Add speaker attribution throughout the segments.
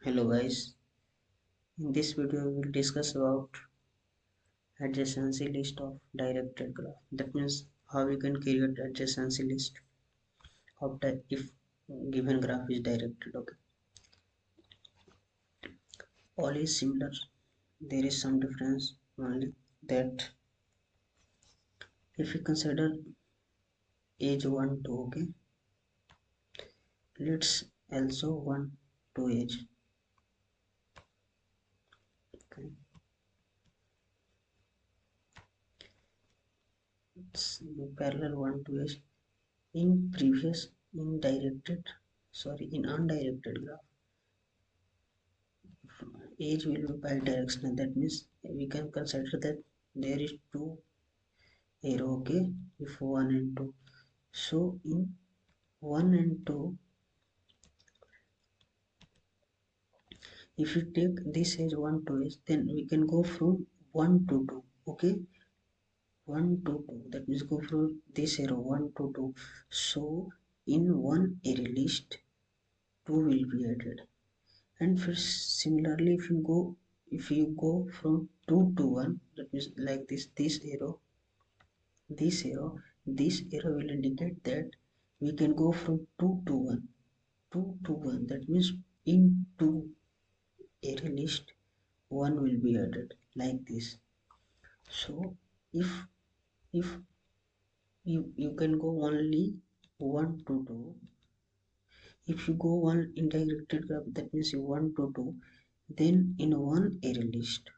Speaker 1: Hello guys, in this video we will discuss about adjacency list of directed graph. That means how we can create adjacency list of the if given graph is directed. Okay, all is similar. There is some difference only that if we consider edge 1 2, okay, let's also 1 2 edge. Okay, it's parallel 1 2 edge. In previous in undirected graph, edge will be bidirectional. That means we can consider that there is two arrow, okay, if 1 and 2. So in 1 and 2, if you take this as 1 2 is, then we can go from 1 to 2, okay, 1 to 2. That means go from this arrow 1 to 2. So in one array list 2 will be added. And for similarly, if you go from 2 to 1, that means like this arrow, this arrow this arrow will indicate that we can go from 2 to 1, 2 to 1. That means in 2 array list 1 will be added like this. So if you can go only 1 to 2. If you go one indirected graph, that means you 1 to 2, then in one array list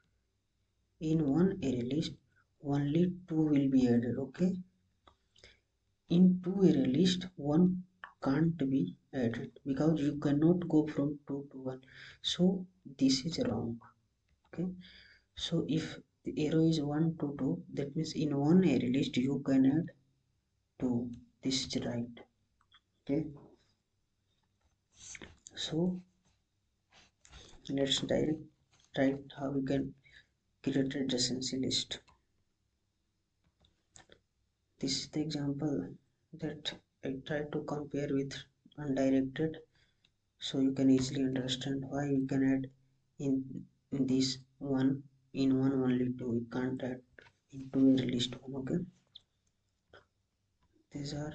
Speaker 1: only 2 will be added. Okay, in two array list 1 can't be added because you cannot go from 2 to 1. So this is wrong. Okay, so if the arrow is 1 to 2, that means in one array list you can add 2. This is right. Okay, so let's direct write how we can create a adjacency list. This is the example that I try to compare with undirected, so you can easily understand why you can add in this one, in one only 2, you can't add in two array list 1. Okay, these are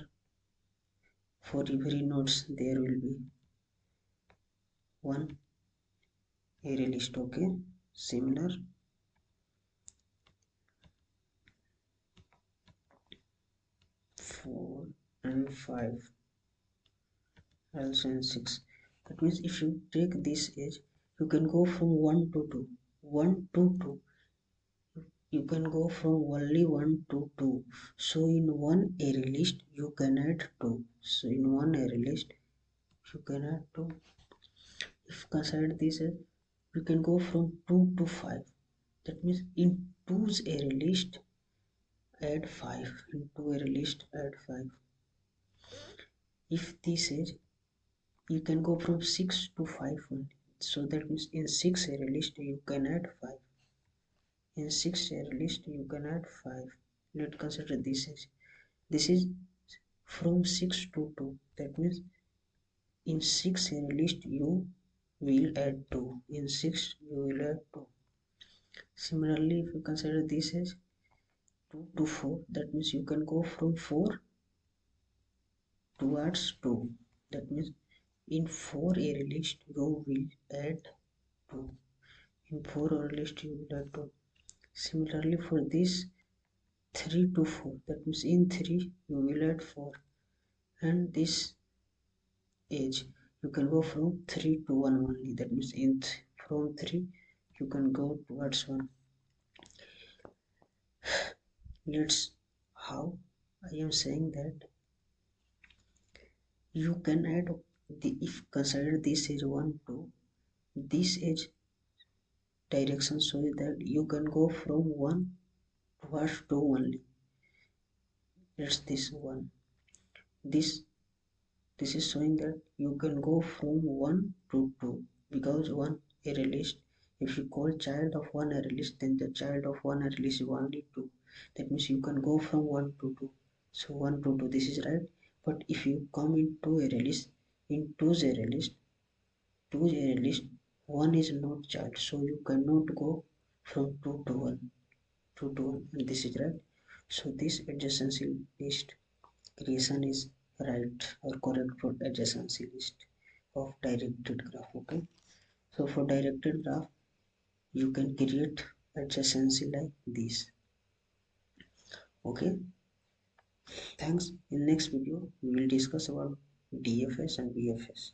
Speaker 1: for every nodes there will be one array list. Okay, similar 4 and 5, also in 6. That means if you take this edge, you can go from 1 to 2, 1 to 2. You can go from only 1 to 2. So in one array list you can add 2. So in one array list you can add 2. If consider this as, we can go from 2 to 5. That means in 2's array list add 5. In 2 array list add 5. If this is, you can go from 6 to 5 only. So that means in 6 array list you can add 5. In 6 array list you can add 5. Let's consider this is from 6 to 2. That means in 6 array list you will add 2. In 6 you will add 2. Similarly, if you consider this as 2 to 4, that means you can go from 4 towards 2. That means in 4 array list you will add 2. In 4 array list you will add 2. Similarly for this 3 to 4, that means in 3 you will add 4. And this edge you can go from 3 to 1 only. That means from 3 you can go towards 1. Let's how I am saying that you can add if consider this is 1 2, this edge direction so that you can go from 1 towards 2 only. That's this one. This is showing that you can go from 1 to 2 because one array list, if you call child of one array list, then the child of one array list is only 2. That means you can go from 1 to 2. So 1 to 2, this is right. But if you come in two array list, in two's array list 1 is not child, so you cannot go from 2 to 1, 2 to 1, and this is right. So this adjacency list creation is right or correct for adjacency list of directed graph. Okay, so for directed graph you can create adjacency like this. Okay, thanks. In next video we will discuss about DFS and BFS.